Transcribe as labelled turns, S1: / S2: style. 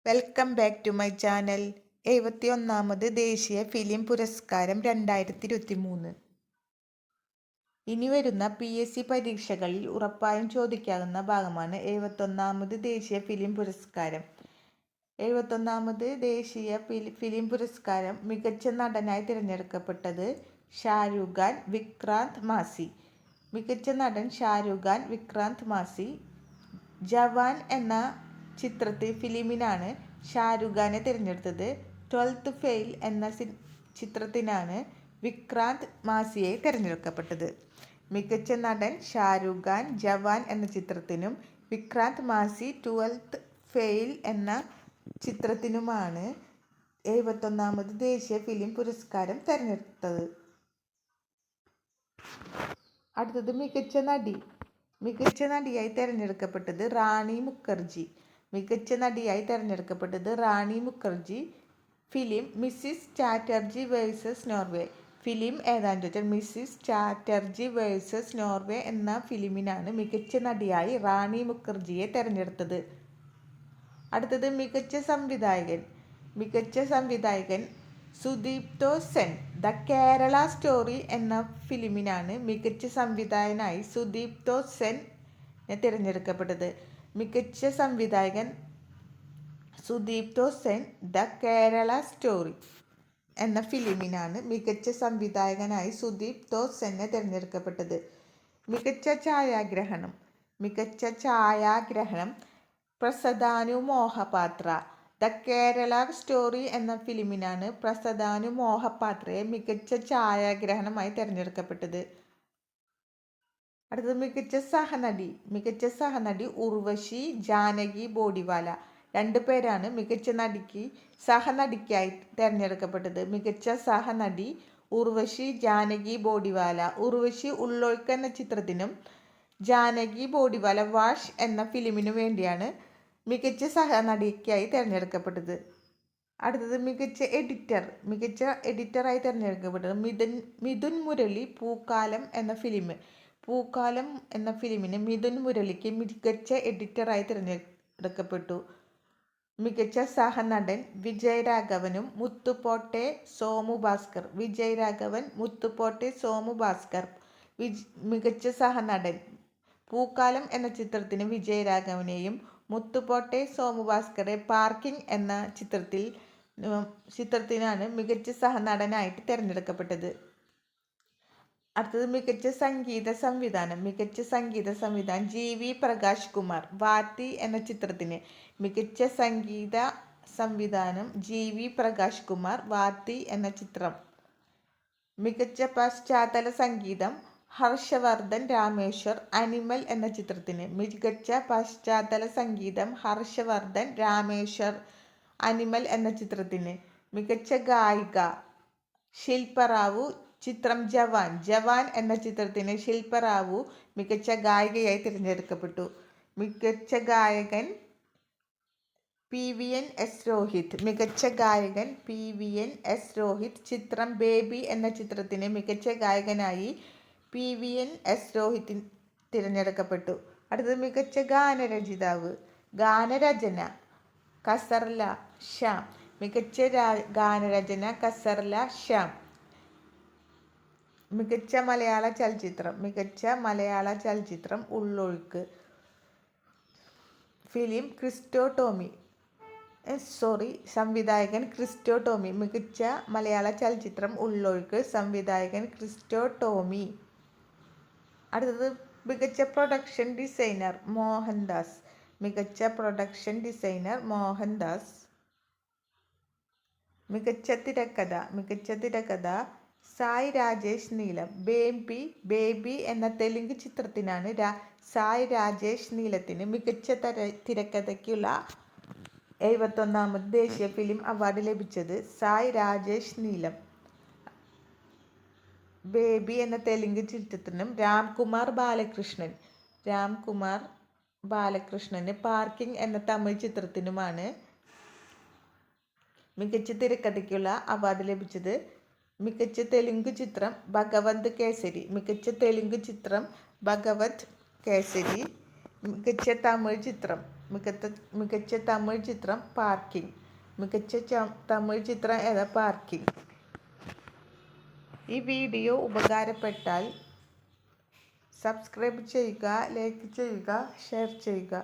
S1: Welcome back to my channel. 71ാമത് ദേശീയ film പുരസ്കാരം 2023. ഇനി വരുന്ന PSC പരീക്ഷകളിൽ ഉറപ്പായും ചോദിക്കാവുന്ന ഭാഗമാണ് 71ാമത് ദേശീയ ഫിലിം പുരസ്കാരം. 71ാമത് ദേശീയ ഫിലിം പുരസ്കാരം മികച്ച നടനായി തിരഞ്ഞെടുക്കപ്പെട്ടത് ഷാരൂഖ് ഖാൻ, വിക്രാന്ത് മാസി. മികച്ച നടൻ ഷാരൂഖ് ഖാൻ, വിക്രാന്ത് മാസി. ജവാൻ എന്ന ഫിലിമിനാണ് ഷാരൂഖ് ഖാനെ തിരഞ്ഞെടുത്തത്. 12th ഫെയിൽ എന്ന ചിത്രത്തിനാണ് വിക്രാന്ത് മാസിയെ തിരഞ്ഞെടുക്കപ്പെട്ടത്. മികച്ച നടൻ ഷാരൂഖ് ഖാൻ ജവാൻ എന്ന ചിത്രത്തിനും വിക്രാന്ത് മാസി 12th ഫെയിൽ എന്ന ചിത്രത്തിനുമാണ് 71ാമത് ദേശീയ ഫിലിം പുരസ്കാരം തിരഞ്ഞെടുത്തത്. അടുത്തത് മികച്ച നടി. മികച്ച നടിയായി തിരഞ്ഞെടുക്കപ്പെട്ടത് റാണി മുഖർജി. മികച്ച നടിയായി തിരഞ്ഞെടുക്കപ്പെട്ടത് Rani Mukherjee. Film Mrs Chatterjee versus Norway. Film ഏതാണെന്ന് ചോദിച്ചാൽ മിസ്സിസ് ചാറ്റർജി വേഴ്സസ് നോർവേ എന്ന ഫിലിമിനാണ് മികച്ച നടിയായി റാണി മുഖർജിയെ തിരഞ്ഞെടുത്തത്. അടുത്തത് മികച്ച സംവിധായകൻ. മികച്ച സംവിധായകൻ സുദീപ്തോ സെൻ. ദ കേരള സ്റ്റോറി എന്ന ഫിലിമിനാണ് മികച്ച സംവിധായകനായി സുദീപ്തോ സെൻ തിരഞ്ഞെടുക്കപ്പെട്ടത്. മികച്ച സംവിധായകൻ സുദീപ്തോ സെൻ. ദ കേരള സ്റ്റോറി എന്ന ഫിലിമിനാണ് മികച്ച സംവിധായകനായി സുദീപ്തോ സെന്നെ തിരഞ്ഞെടുക്കപ്പെട്ടത്. മികച്ച ഛായാഗ്രഹണം. മികച്ച ഛായാഗ്രഹണം പ്രസദാനു മോഹപാത്ര. ദ കേരള സ്റ്റോറി എന്ന ഫിലിമിനാണ് പ്രസദാനു മോഹപാത്രയെ മികച്ച ഛായാഗ്രഹണമായി തിരഞ്ഞെടുക്കപ്പെട്ടത്. അടുത്തത് മികച്ച സഹനടി. മികച്ച സഹനടി ഉർവശി ജാനകി ബോഡിവാല. 2 പേരാണ് മികച്ച നടിക്ക് സഹനടിക്കായി തിരഞ്ഞെടുക്കപ്പെട്ടത്. മികച്ച സഹനടി ഉർവശി ജാനകി ബോഡിവാല. ഉർവശി ഉള്ളൊഴുക്ക് എന്ന ചിത്രത്തിനും ജാനകി ബോഡിവാല വാഷ് എന്ന ഫിലിമിനു വേണ്ടിയാണ് മികച്ച സഹനടിക്കായി തിരഞ്ഞെടുക്കപ്പെട്ടത്. അടുത്തത് മികച്ച എഡിറ്റർ. മികച്ച എഡിറ്ററായി തിരഞ്ഞെടുക്കപ്പെട്ടത് മിഥുൻ മുരളി. പൂക്കാലം എന്ന ഫിലിം. പൂക്കാലം എന്ന ഫിലിമിന് മിഥുൻ മുരളിക്ക് മികച്ച എഡിറ്ററായി തിരഞ്ഞെടുക്കപ്പെട്ടു. മികച്ച സഹനടൻ വിജയരാഘവനും മുത്തുപോട്ടെ സോമു ഭാസ്കർ. വിജയരാഘവൻ, മുത്തുപോട്ടെ സോമു ഭാസ്കർ. മികച്ച സഹനടൻ പൂക്കാലം എന്ന ചിത്രത്തിന് വിജയരാഘവനെയും മുത്തുപോട്ടെ സോമു ഭാസ്കറെ പാർക്കിംഗ് എന്ന ചിത്രത്തിനാണ് മികച്ച സഹനടനായിട്ട് തിരഞ്ഞെടുക്കപ്പെട്ടത്. അടുത്തത് മികച്ച സംഗീത സംവിധാനം. മികച്ച സംഗീത സംവിധാനം GV പ്രകാശ് കുമാർ. വാത്തി എന്ന ചിത്രത്തിന് മികച്ച സംഗീത സംവിധാനം GV പ്രകാശ് കുമാർ. വാത്തി എന്ന ചിത്രം. മികച്ച പശ്ചാത്തല സംഗീതം ഹർഷവർദ്ധൻ രാമേശ്വർ. അനിമൽ എന്ന ചിത്രത്തിന് മികച്ച പശ്ചാത്തല സംഗീതം ഹർഷവർദ്ധൻ രാമേശ്വർ. അനിമൽ എന്ന ചിത്രത്തിന്. മികച്ച ഗായിക ശില്പറാവു. ചിത്രം ജവാൻ. ജവാൻ എന്ന ചിത്രത്തിന് ശില്പറാവു മികച്ച ഗായികയായി തിരഞ്ഞെടുക്കപ്പെട്ടു. മികച്ച ഗായകൻ PVNS രോഹിത്. മികച്ച ഗായകൻ PVNS രോഹിത്. ചിത്രം ബേബി എന്ന ചിത്രത്തിന് മികച്ച ഗായകനായി PVNS രോഹിത് തിരഞ്ഞെടുക്കപ്പെട്ടു. അടുത്തത് മികച്ച ഗാനരചയിതാവ്. ഗാനരചന കസർല ശ്യാം. മികച്ച ഗാനരചന കസർല ശ്യാം. മികച്ച മലയാള ചലച്ചിത്രം. മികച്ച മലയാള ചലച്ചിത്രം ഉള്ളൊഴുക്ക്. Film Cristo Tomy. സംവിധായകൻ ക്രിസ്റ്റോ ടോമി. മികച്ച മലയാള ചലച്ചിത്രം ഉള്ളൊഴുക്ക്. സംവിധായകൻ ക്രിസ്റ്റോ ടോമി. അടുത്തത് മികച്ച പ്രൊഡക്ഷൻ ഡിസൈനർ മോഹൻദാസ്. മികച്ച പ്രൊഡക്ഷൻ ഡിസൈനർ മോഹൻദാസ്. മികച്ച തിരക്കഥ. മികച്ച തിരക്കഥ സായ് രാജേഷ് നീലം. ബേബി എന്ന തെലുങ്ക് ചിത്രത്തിനാണ് സായ് രാജേഷ് നീലത്തിന് മികച്ച തിരക്കഥയ്ക്കുള്ള 71ാമത് ദേശീയ ഫിലിം അവാർഡ് ലഭിച്ചത്. സായ് രാജേഷ് നീലം. ബേബി എന്ന തെലുങ്ക് ചിത്രത്തിനും രാംകുമാർ ബാലകൃഷ്ണന് പാർക്കിംഗ് എന്ന തമിഴ് ചിത്രത്തിനുമാണ് മികച്ച തിരക്കഥയ്ക്കുള്ള അവാർഡ് ലഭിച്ചത്. മികച്ച തെലുങ്ക് ചിത്രം ഭഗവന്ത് കേസരി. മികച്ച തെലുങ്ക് ചിത്രം ഭഗവത് കേസരി. മികച്ച തമിഴ് ചിത്രം മികച്ച തമിഴ് ചിത്രം പാർക്കിംഗ്. മികച്ച തമിഴ് ചിത്രം ഏതാ? പാർക്കിംഗ്. ഈ വീഡിയോ ഉപകാരപ്പെട്ടാൽ സബ്സ്ക്രൈബ് ചെയ്യുക, ലൈക്ക് ചെയ്യുക, ഷെയർ ചെയ്യുക.